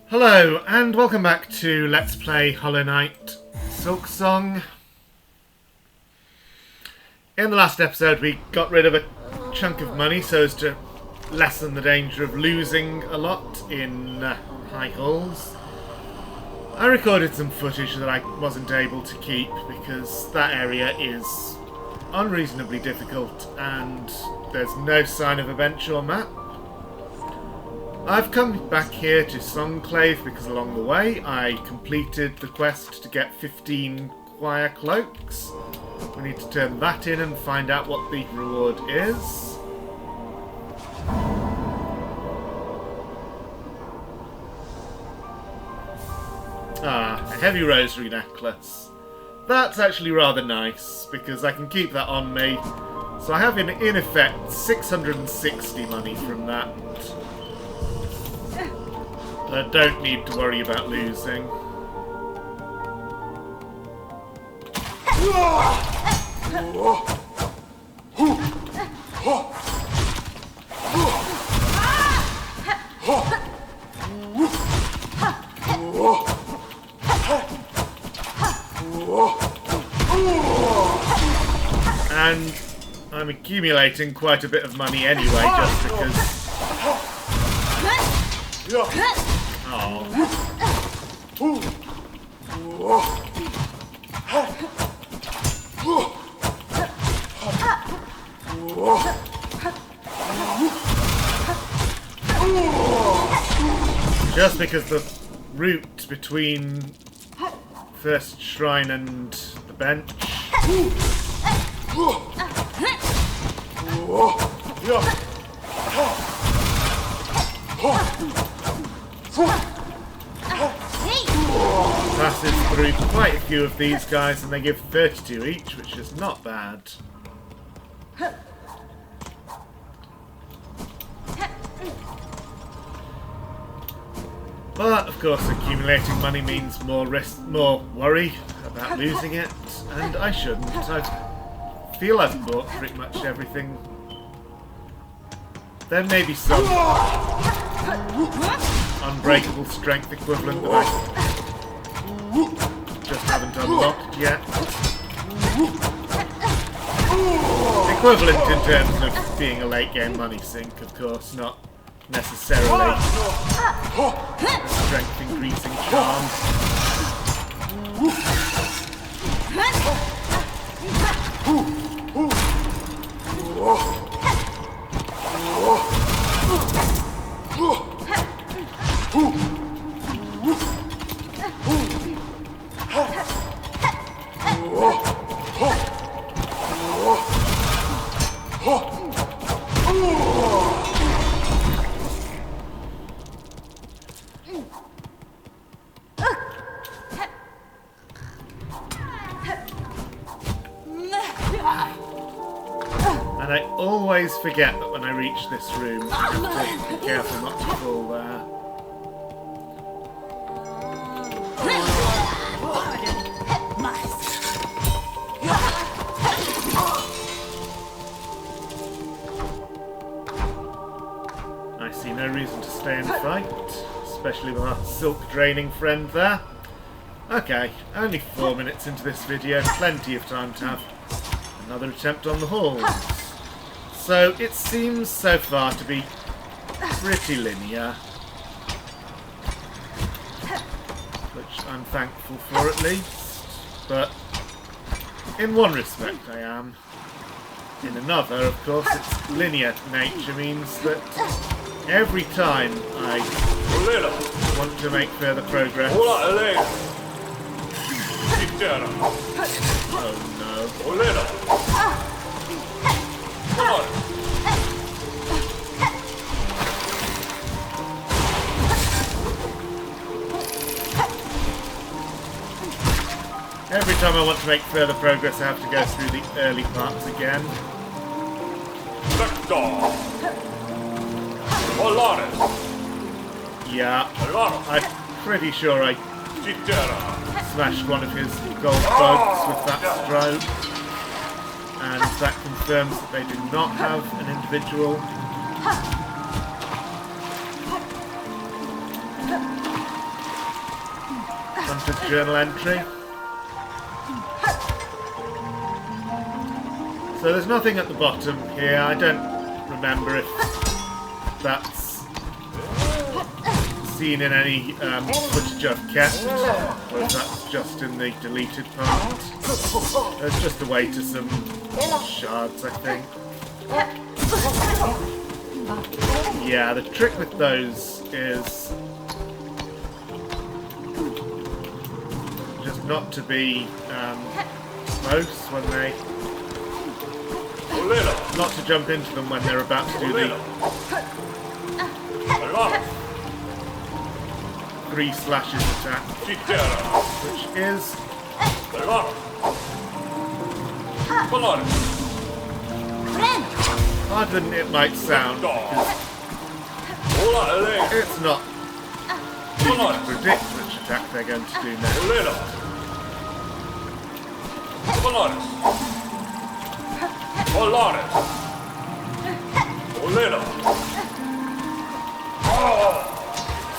Hello, and welcome back to Let's Play Hollow Knight Silksong. In the last episode we got rid of a chunk of money so as to lessen the danger of losing a lot in high halls. I recorded some footage that I wasn't able to keep because that area is unreasonably difficult and there's no sign of a bench or map. I've come back here to Songclave because along the way I completed the quest to get 15 choir cloaks. We need to turn that in and find out what the reward is. Ah, a heavy rosary necklace. That's actually rather nice because I can keep that on me. So I have in effect 660 money from that. I don't need to worry about losing. And I'm accumulating quite a bit of money anyway, just because... Just because the route between first shrine and the bench passes through quite a few of these guys, and they give 32 each, which is not bad. But of course, accumulating money means more risk, more worry about losing it, and I shouldn't. I feel I've bought pretty much everything. There may be some unbreakable strength equivalent that I just haven't unlocked yet. Equivalent in terms of being a late game money sink, of course, not necessarily a strength increasing charm. And I always forget that when I reach this room, I have to be careful not to fall there. I see no reason to stay and fight, especially with our silk draining friend there. Okay, only 4 minutes into this video, plenty of time to have another attempt on the halls. So it seems so far to be pretty linear, which I'm thankful for at least, but in one respect I am. In another, of course, its linear nature means that every time I want to make further progress... Oh no. Every time I want to make further progress, I have to go through the early parts again. Yeah, I'm pretty sure I smashed one of his gold bugs with that stroke. And that confirms that they do not have an individual Hunter's journal entry. So there's nothing at the bottom here. I don't remember if that's seen in any footage I've kept, or if that's just in the deleted part. There's just a way to some shards, I think. Yeah, the trick with those is just not to be close when they... Not to jump into them when they're about to do the 3 slashes attack, which is harder than it might sound, because it's not easy to predict which attack they're going to do next.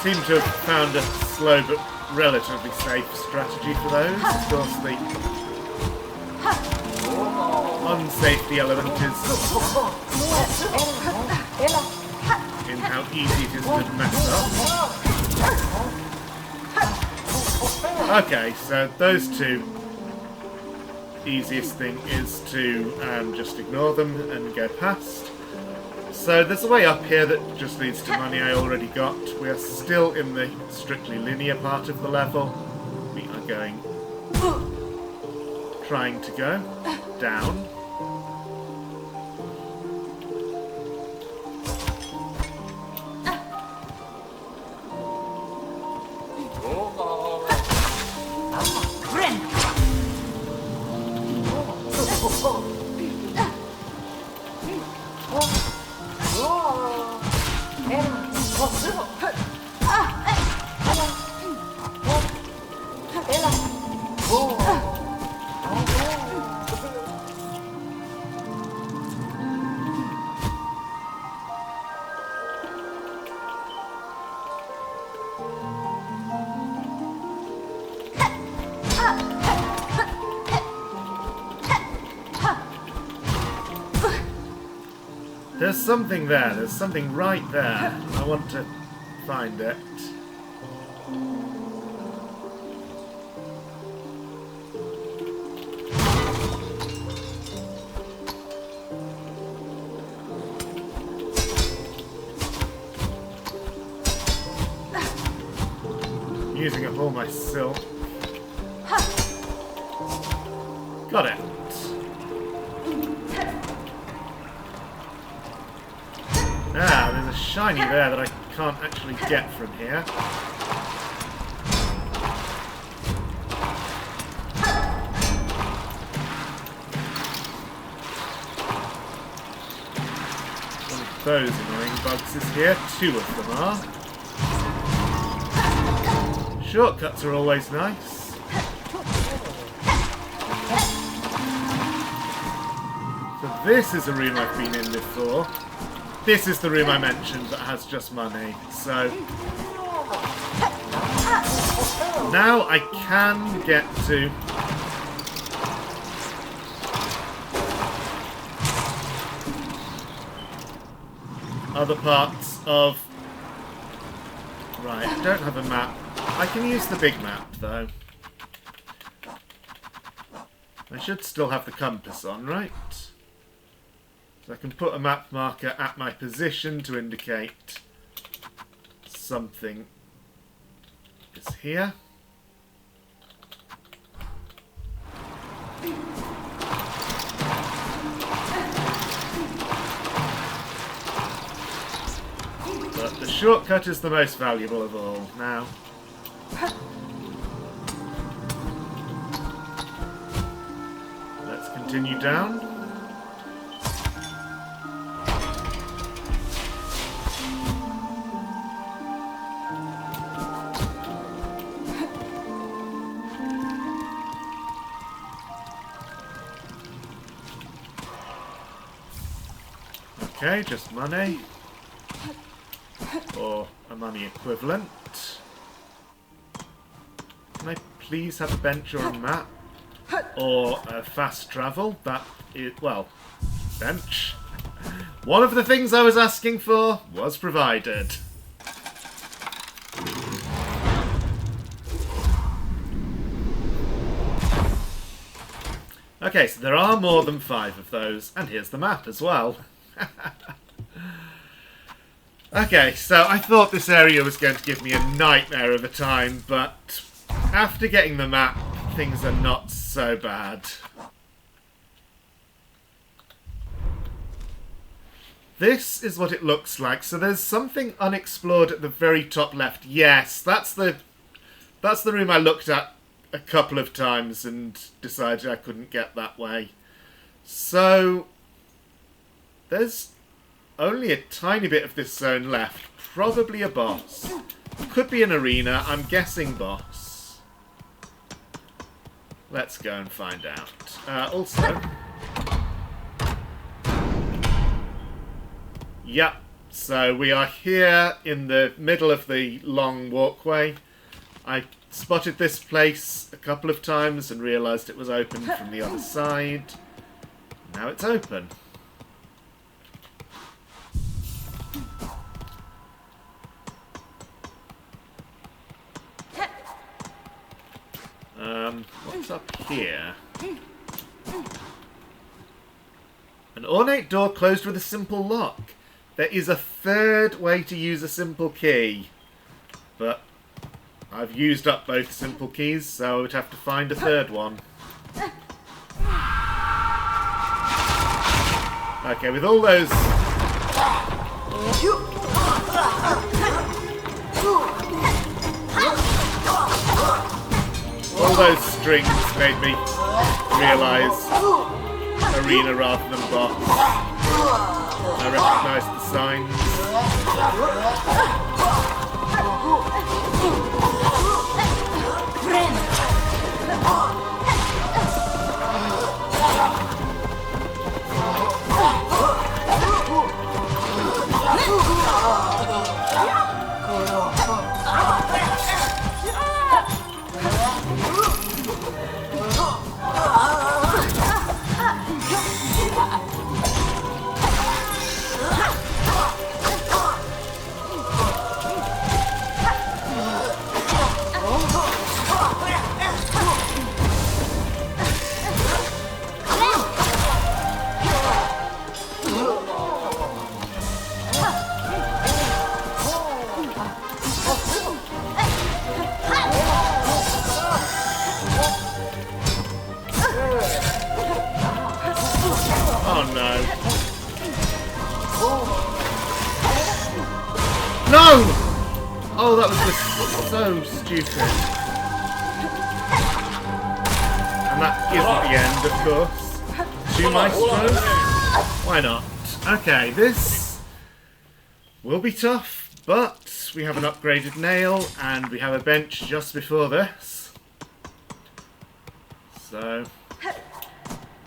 Seem to have found a slow but relatively safe strategy for those. Of course, the unsafety element is in how easy it is to mess up. Okay, so those two. Easiest thing is to just ignore them and go past. So there's a way up here that just leads to money I already got. We are still in the strictly linear part of the level. We are trying to go down. There's something there. There's something right there. I want to find it. Using up all my silk. Got it. Ah, there's a shiny there that I can't actually get from here. One of those annoying bugs is here. 2 of them are. Shortcuts are always nice. So this is a room I've been in before. This is the room I mentioned that has just money, so... Now I can get to... other parts of... Right, I don't have a map. I can use the big map, though. I should still have the compass on, right? So I can put a map marker at my position to indicate something is here. But the shortcut is the most valuable of all now. Let's continue down. Okay, just money. Or a money equivalent. Can I please have a bench or a map? Or a fast travel? That is, well, bench. One of the things I was asking for was provided. Okay, so there are more than 5 of those, and here's the map as well. Okay, so I thought this area was going to give me a nightmare of a time, but after getting the map, things are not so bad. This is what it looks like. So there's something unexplored at the very top left. Yes, that's the room I looked at a couple of times and decided I couldn't get that way. So there's only a tiny bit of this zone left. Probably a boss. Could be an arena. I'm guessing boss. Let's go and find out. Also... Yep, so we are here in the middle of the long walkway. I spotted this place a couple of times and realised it was open from the other side. Now it's open. What's up here? An ornate door closed with a simple lock. There is a third way to use a simple key, but I've used up both simple keys, so I would have to find a third one. Okay, with all those... all those strings made me realise arena rather than boss. I recognise the signs. No! Oh, that was just so stupid. And that isn't the end, of course. 2 maestros? Why not? Okay, this will be tough, but we have an upgraded nail, and we have a bench just before this. So,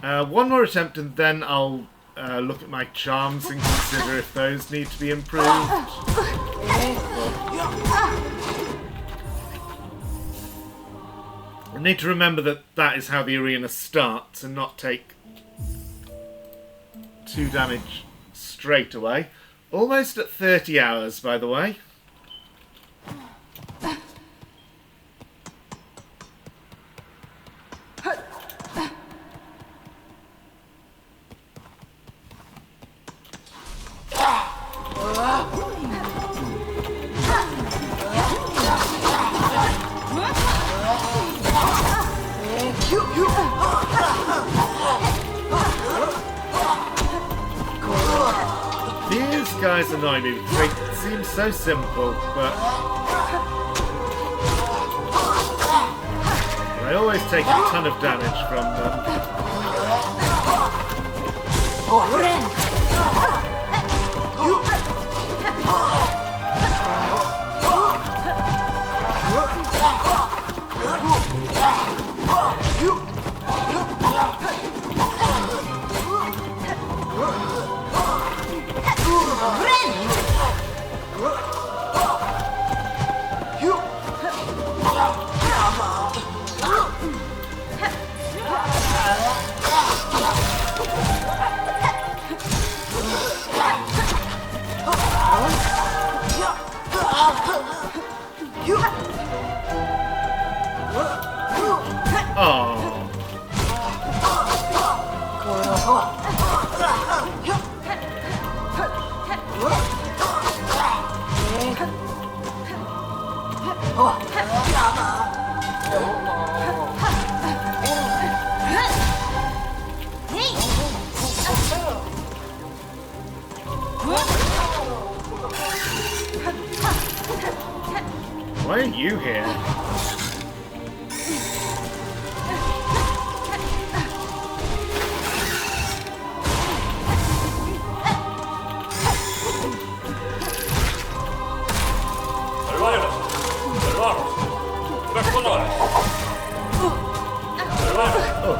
one more attempt, and then I'll look at my charms and consider if those need to be improved. I need to remember that that is how the arena starts and not take 2 damage straight away. Almost at 30 hours, by the way. These guys annoy me because they seem so simple, but I always take a ton of damage from them. Why are you here? Oh.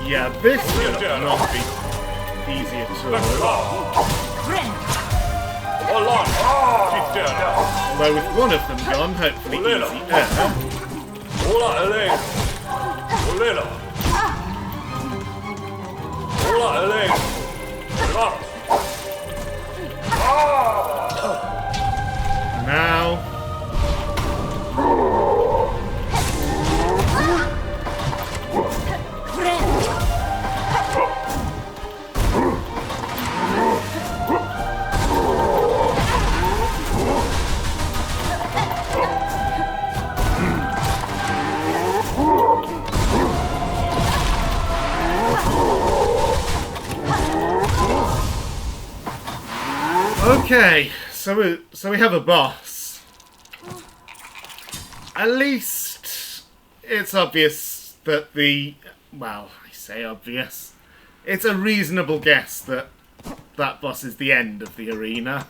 Yeah, this will not be easy at all. Although with one of them gone, hopefully easier. Now. Okay, so we have a boss. At least it's obvious that well, I say obvious. It's a reasonable guess that that boss is the end of the arena.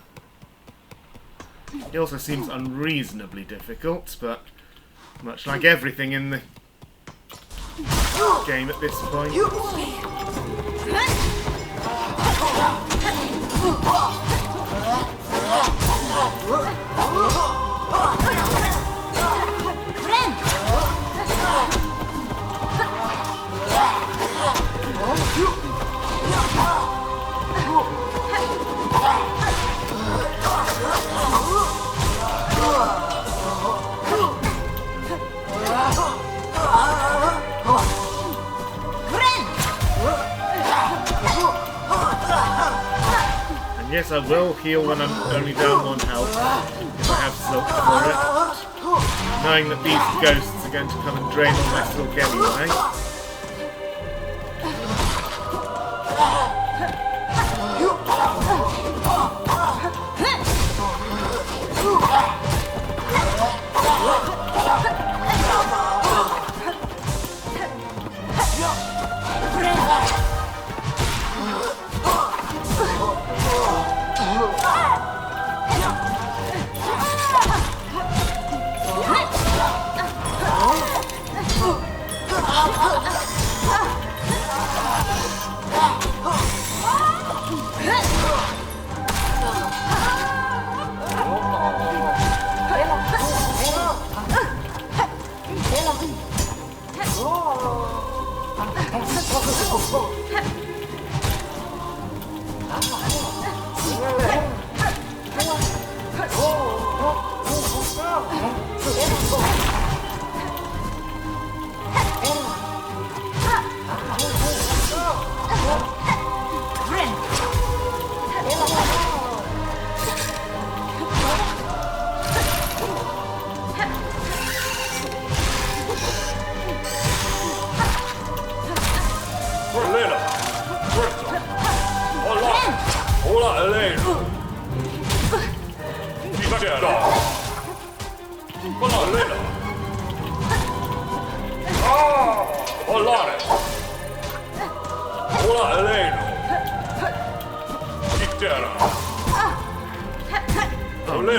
It also seems unreasonably difficult, but much like everything in the game at this point. And yes, I will heal when I'm only down 1 health, if I have silk for it. Knowing that these ghosts are going to come and drain all my silk anyway. Oh no.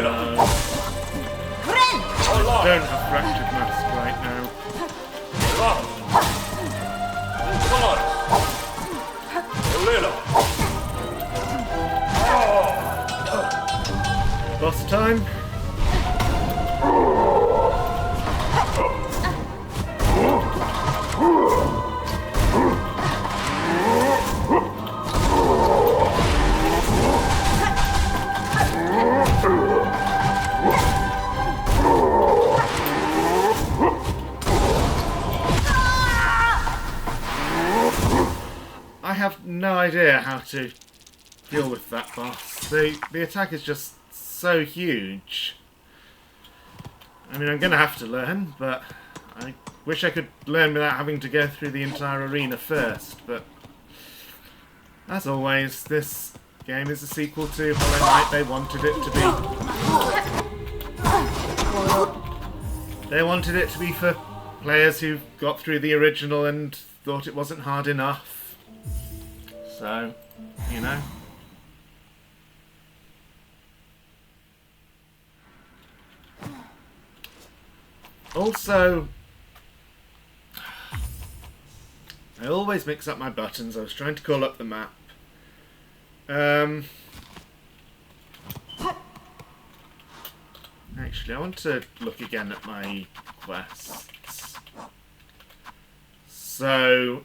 I don't have fractured mask right now. Boss time. I have no idea how to deal with that boss. The attack is just so huge. I mean, I'm going to have to learn, but I wish I could learn without having to go through the entire arena first, but as always, this game is a sequel to Hollow Knight. They wanted it to be. They wanted it to be for players who got through the original and thought it wasn't hard enough. So, you know. Also, I always mix up my buttons. I was trying to call up the map. Actually, I want to look again at my quests. So,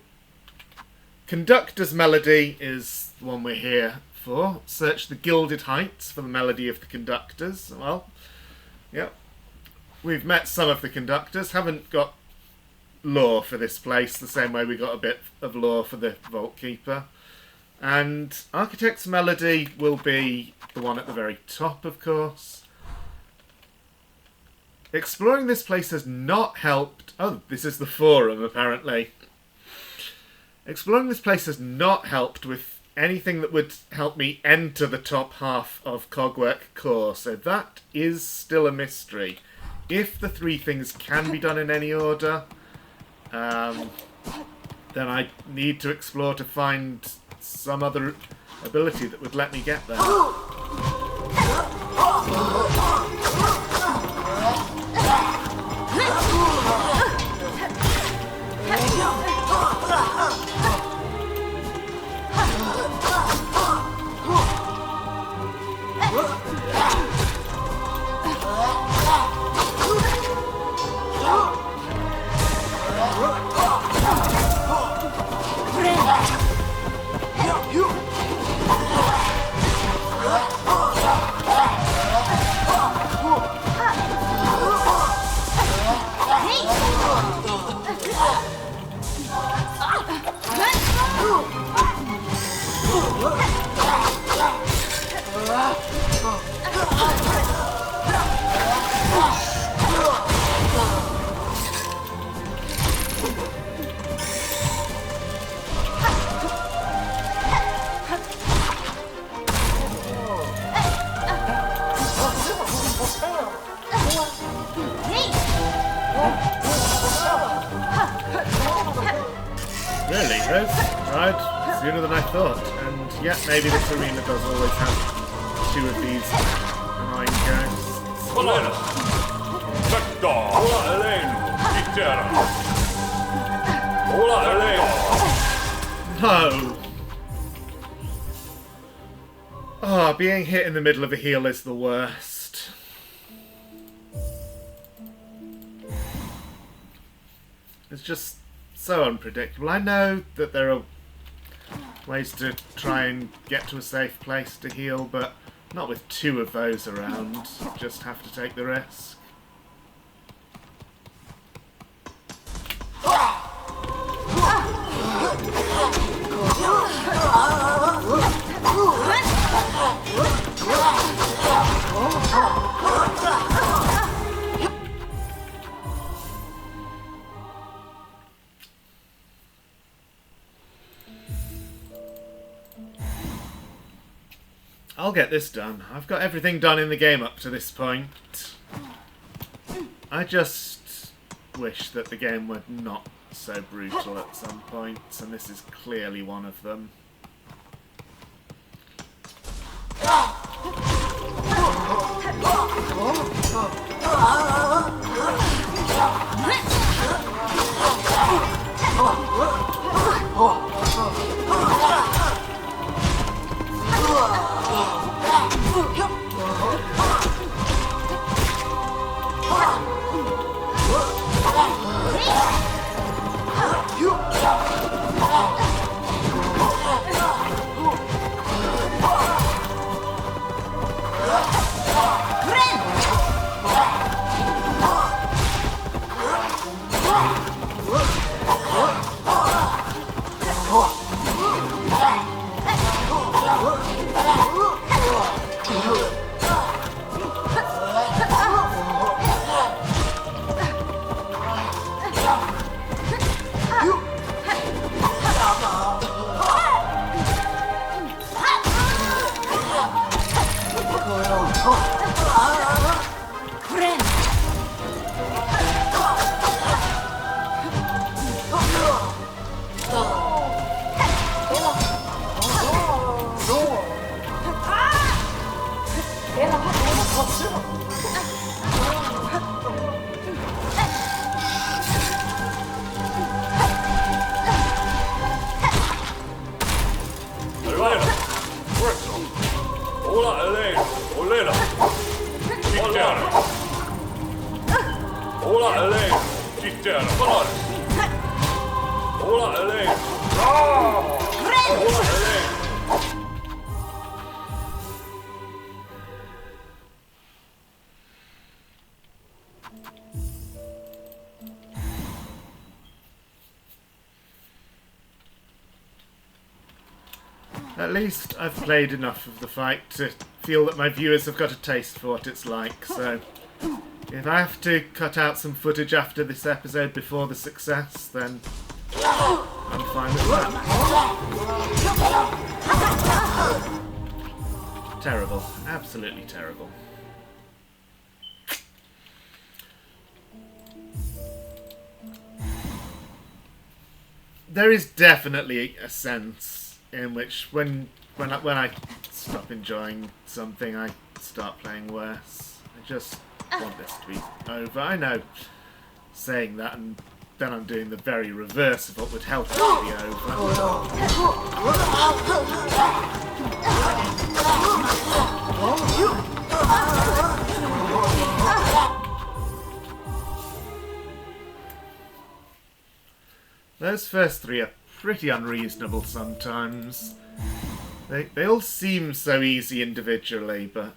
Conductor's Melody is the one we're here for. Search the Gilded Heights for the melody of the conductors. Well, yep. We've met some of the conductors. Haven't got lore for this place the same way we got a bit of lore for the Vault Keeper. And Architect's Melody will be the one at the very top, of course. Exploring this place has not helped... Oh, this is the forum, apparently. Exploring this place has not helped with anything that would help me enter the top half of Cogwork Core, so that is still a mystery. If the three things can be done in any order, then I need to explore to find some other ability that would let me get there. Really, those died sooner than I thought, and yet maybe this arena does always have two of these annoying ghosts. No! Oh, being hit in the middle of a heal is the worst. It's just so unpredictable. I know that there are ways to try and get to a safe place to heal, but not with two of those around. Just have to take the risk. I'll get this done. I've got everything done in the game up to this point. I just wish that the game were not so brutal at some points, and this is clearly one of them. Victor, come on! Hola, Elaine! Hola, Elaine! At least I've played enough of the fight to feel that my viewers have got a taste for what it's like, so if I have to cut out some footage after this episode before the success, then I'm fine with that. Terrible. Absolutely terrible. There is definitely a sense in which when I stop enjoying something, I start playing worse. I just want this to be over. I know saying that, and then I'm doing the very reverse of what would help it to be over. Those first three are pretty unreasonable sometimes. They all seem so easy individually, but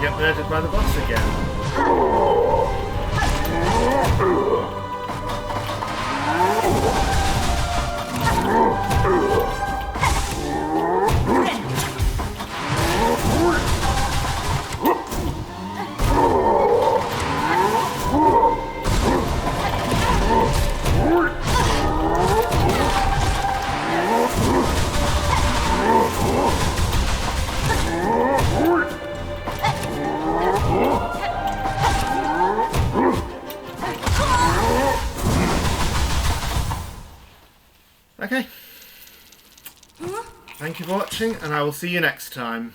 get murdered by the boss again. Okay. Thank you for watching, and I will see you next time.